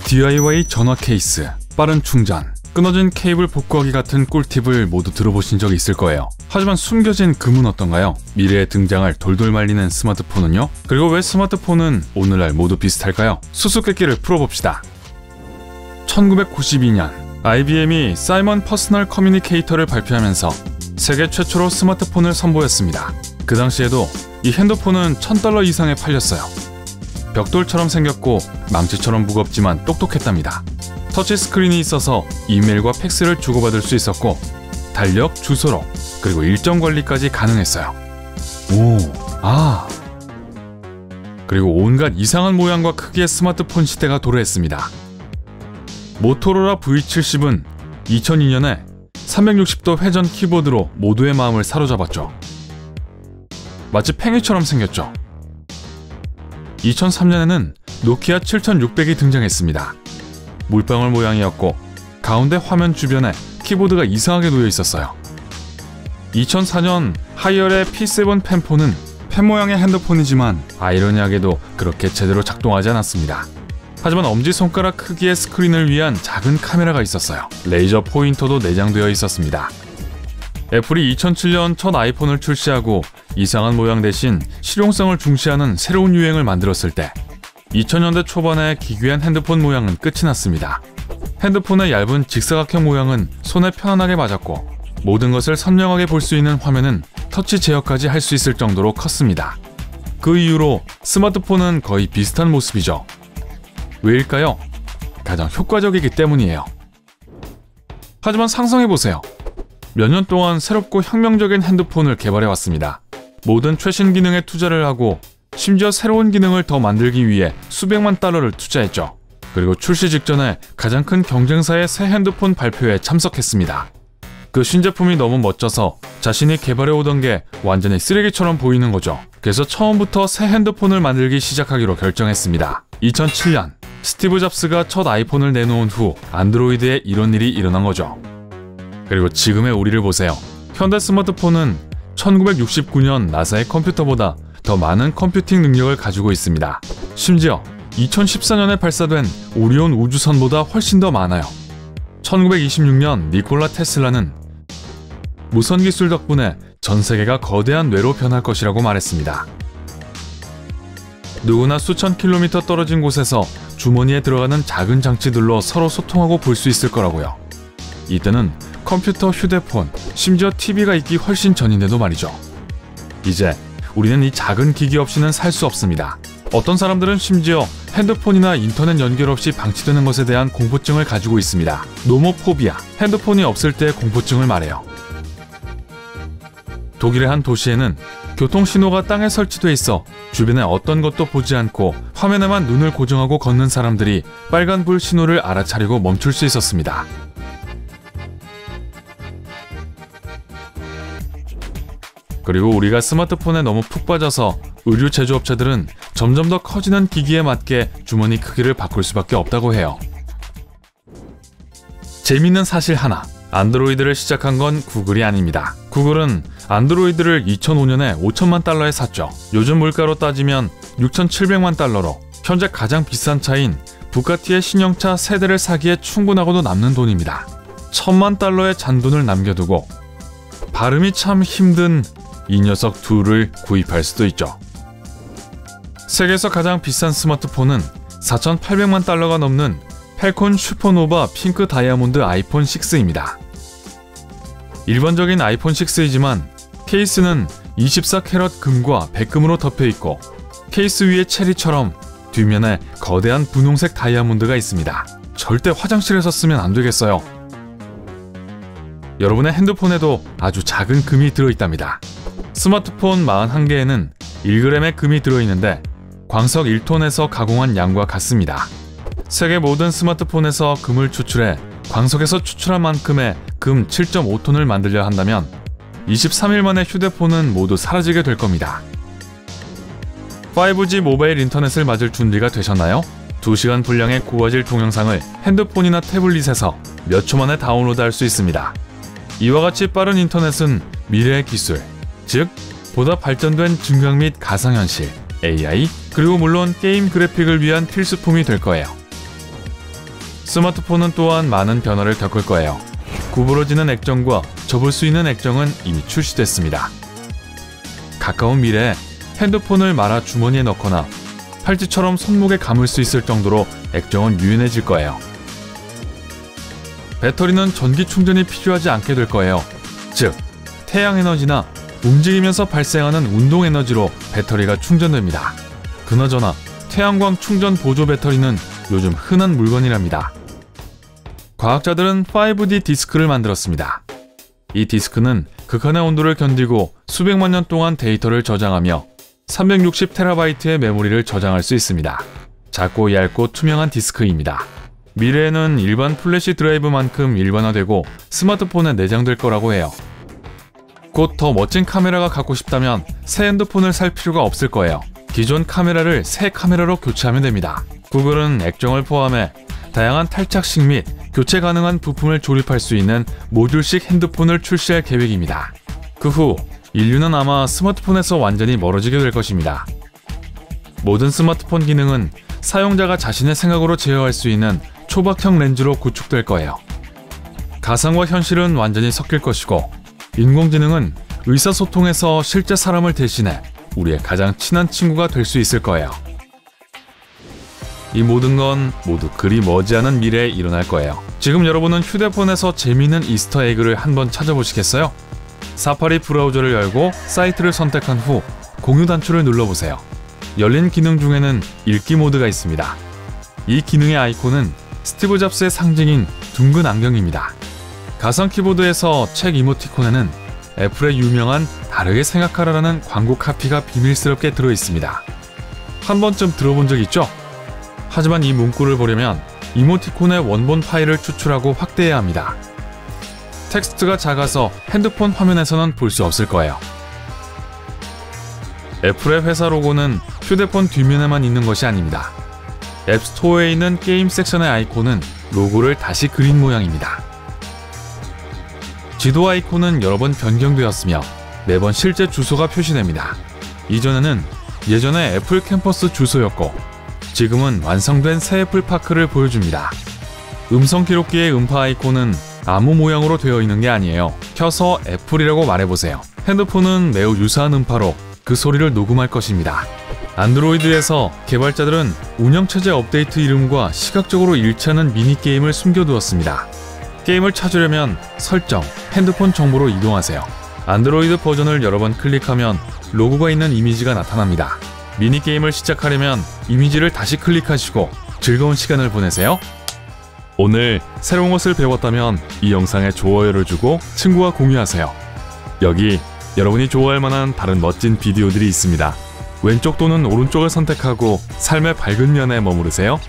DIY 전화 케이스, 빠른 충전, 끊어진 케이블 복구하기 같은 꿀팁을 모두 들어보신 적이 있을 거예요. 하지만 숨겨진 금은 어떤가요? 미래에 등장할 돌돌 말리는 스마트폰은요? 그리고 왜 스마트폰은 오늘날 모두 비슷할까요? 수수께끼를 풀어봅시다. 1992년 IBM이 사이먼 퍼스널 커뮤니케이터를 발표하면서 세계 최초로 스마트폰을 선보였습니다. 그 당시에도 이 핸드폰은 $1000 이상에 팔렸어요. 벽돌처럼 생겼고 망치처럼 무겁지만 똑똑했답니다. 터치스크린이 있어서 이메일과 팩스를 주고받을 수 있었고 달력, 주소록, 그리고 일정 관리까지 가능했어요. 그리고 온갖 이상한 모양과 크기의 스마트폰 시대가 도래했습니다. 모토로라 V70은 2002년에 360도 회전 키보드로 모두의 마음을 사로잡았죠. 마치 팽이처럼 생겼죠. 2003년에는 노키아 7600이 등장했습니다. 물방울 모양이었고 가운데 화면 주변에 키보드가 이상하게 놓여 있었어요. 2004년 하이얼의 P7 펜4는 펜 모양의 핸드폰이지만 아이러니하게도 그렇게 제대로 작동하지 않았습니다. 하지만 엄지손가락 크기의 스크린을 위한 작은 카메라가 있었어요. 레이저 포인터도 내장되어 있었습니다. 애플이 2007년 첫 아이폰을 출시하고 이상한 모양 대신 실용성을 중시하는 새로운 유행을 만들었을 때 2000년대 초반에 기괴한 핸드폰 모양은 끝이 났습니다. 핸드폰의 얇은 직사각형 모양은 손에 편안하게 맞았고 모든 것을 선명하게 볼 수 있는 화면은 터치 제어까지 할 수 있을 정도로 컸습니다. 그 이후로 스마트폰은 거의 비슷한 모습이죠. 왜일까요? 가장 효과적이기 때문이에요. 하지만 상상해보세요. 몇 년 동안 새롭고 혁명적인 핸드폰을 개발해왔습니다. 모든 최신 기능에 투자를 하고 심지어 새로운 기능을 더 만들기 위해 수백만 달러를 투자했죠. 그리고 출시 직전에 가장 큰 경쟁사의 새 핸드폰 발표에 참석했습니다. 그 신제품이 너무 멋져서 자신이 개발해오던 게 완전히 쓰레기처럼 보이는 거죠. 그래서 처음부터 새 핸드폰을 만들기 시작하기로 결정했습니다. 2007년 스티브 잡스가 첫 아이폰을 내놓은 후 안드로이드에 이런 일이 일어난 거죠. 그리고 지금의 우리를 보세요. 현대 스마트폰은 1969년 나사의 컴퓨터보다 더 많은 컴퓨팅 능력을 가지고 있습니다. 심지어 2014년에 발사된 오리온 우주선보다 훨씬 더 많아요. 1926년 니콜라 테슬라는 무선 기술 덕분에 전 세계가 거대한 뇌로 변할 것이라고 말했습니다. 누구나 수천 킬로미터 떨어진 곳에서 주머니에 들어가는 작은 장치들로 서로 소통하고 볼 수 있을 거라고요. 이때는 컴퓨터, 휴대폰, 심지어 TV가 있기 훨씬 전인데도 말이죠. 이제 우리는 이 작은 기기 없이는 살 수 없습니다. 어떤 사람들은 심지어 핸드폰이나 인터넷 연결 없이 방치되는 것에 대한 공포증을 가지고 있습니다. 노모포비아, 핸드폰이 없을 때의 공포증을 말해요. 독일의 한 도시에는 교통신호가 땅에 설치돼 있어 주변에 어떤 것도 보지 않고 화면에만 눈을 고정하고 걷는 사람들이 빨간불 신호를 알아차리고 멈출 수 있었습니다. 그리고 우리가 스마트폰에 너무 푹 빠져서 의류 제조업체들은 점점 더 커지는 기기에 맞게 주머니 크기를 바꿀 수밖에 없다고 해요. 재밌는 사실 하나, 안드로이드를 시작한 건 구글이 아닙니다. 구글은 안드로이드를 2005년에 5천만 달러에 샀죠. 요즘 물가로 따지면 6,700만 달러로 현재 가장 비싼 차인 부가티의 신형차 세대를 사기에 충분하고도 남는 돈입니다. 1,000만 달러의 잔돈을 남겨두고 발음이 참 힘든 이 녀석 둘을 구입할 수도 있죠. 세계에서 가장 비싼 스마트폰은 4,800만 달러가 넘는 펠콘 슈퍼노바 핑크 다이아몬드 아이폰 6입니다. 일반적인 아이폰 6이지만 케이스는 24캐럿 금과 백금으로 덮여있고 케이스 위에 체리처럼 뒷면에 거대한 분홍색 다이아몬드가 있습니다. 절대 화장실에서 쓰면 안 되겠어요. 여러분의 핸드폰에도 아주 작은 금이 들어있답니다. 스마트폰 41개에는 1g의 금이 들어있는데 광석 1톤에서 가공한 양과 같습니다. 세계 모든 스마트폰에서 금을 추출해 광석에서 추출한 만큼의 금 7.5톤을 만들려 한다면 23일 만에 휴대폰은 모두 사라지게 될 겁니다. 5G 모바일 인터넷을 맞을 준비가 되셨나요? 2시간 분량의 고화질 동영상을 핸드폰이나 태블릿에서 몇 초 만에 다운로드할 수 있습니다. 이와 같이 빠른 인터넷은 미래의 기술, 즉 보다 발전된 증강 및 가상현실, AI, 그리고 물론 게임 그래픽을 위한 필수품이 될 거예요. 스마트폰은 또한 많은 변화를 겪을 거예요. 구부러지는 액정과 접을 수 있는 액정은 이미 출시됐습니다. 가까운 미래에 핸드폰을 말아 주머니에 넣거나 팔찌처럼 손목에 감을 수 있을 정도로 액정은 유연해질 거예요. 배터리는 전기 충전이 필요하지 않게 될 거예요. 즉, 태양 에너지나 움직이면서 발생하는 운동 에너지로 배터리가 충전됩니다. 그나저나 태양광 충전 보조 배터리는 요즘 흔한 물건이랍니다. 과학자들은 5D 디스크를 만들었습니다. 이 디스크는 극한의 온도를 견디고 수백만 년 동안 데이터를 저장하며 360TB의 메모리를 저장할 수 있습니다. 작고 얇고 투명한 디스크입니다. 미래에는 일반 플래시 드라이브만큼 일반화되고 스마트폰에 내장될 거라고 해요. 곧 더 멋진 카메라가 갖고 싶다면 새 핸드폰을 살 필요가 없을 거예요. 기존 카메라를 새 카메라로 교체하면 됩니다. 구글은 액정을 포함해 다양한 탈착식 및 교체 가능한 부품을 조립할 수 있는 모듈식 핸드폰을 출시할 계획입니다. 그 후 인류는 아마 스마트폰에서 완전히 멀어지게 될 것입니다. 모든 스마트폰 기능은 사용자가 자신의 생각으로 제어할 수 있는 초박형 렌즈로 구축될 거예요. 가상과 현실은 완전히 섞일 것이고, 인공지능은 의사소통에서 실제 사람을 대신해 우리의 가장 친한 친구가 될 수 있을 거예요. 이 모든 건 모두 그리 머지않은 미래에 일어날 거예요. 지금 여러분은 휴대폰에서 재미있는 이스터 에그를 한번 찾아보시겠어요? 사파리 브라우저를 열고 사이트를 선택한 후 공유 단추를 눌러보세요. 열린 기능 중에는 읽기 모드가 있습니다. 이 기능의 아이콘은 스티브 잡스의 상징인 둥근 안경입니다. 가상 키보드에서 책 이모티콘에는 애플의 유명한 다르게 생각하라라는 광고 카피가 비밀스럽게 들어있습니다. 한 번쯤 들어본 적 있죠? 하지만 이 문구를 보려면 이모티콘의 원본 파일을 추출하고 확대해야 합니다. 텍스트가 작아서 핸드폰 화면에서는 볼 수 없을 거예요. 애플의 회사 로고는 휴대폰 뒷면에만 있는 것이 아닙니다. 앱스토어에 있는 게임 섹션의 아이콘은 로고를 다시 그린 모양입니다. 지도 아이콘은 여러 번 변경되었으며 매번 실제 주소가 표시됩니다. 이전에는 예전의 애플 캠퍼스 주소였고, 지금은 완성된 새 애플파크를 보여줍니다. 음성 기록기의 음파 아이콘은 아무 모양으로 되어 있는 게 아니에요. 켜서 애플이라고 말해보세요. 핸드폰은 매우 유사한 음파로 그 소리를 녹음할 것입니다. 안드로이드에서 개발자들은 운영체제 업데이트 이름과 시각적으로 일치하는 미니게임을 숨겨두었습니다. 게임을 찾으려면 설정, 핸드폰 정보로 이동하세요. 안드로이드 버전을 여러 번 클릭하면 로고가 있는 이미지가 나타납니다. 미니게임을 시작하려면 이미지를 다시 클릭하시고 즐거운 시간을 보내세요. 오늘 새로운 것을 배웠다면 이 영상에 좋아요를 주고 친구와 공유하세요. 여기 여러분이 좋아할 만한 다른 멋진 비디오들이 있습니다. 왼쪽 또는 오른쪽을 선택하고 삶의 밝은 면에 머무르세요.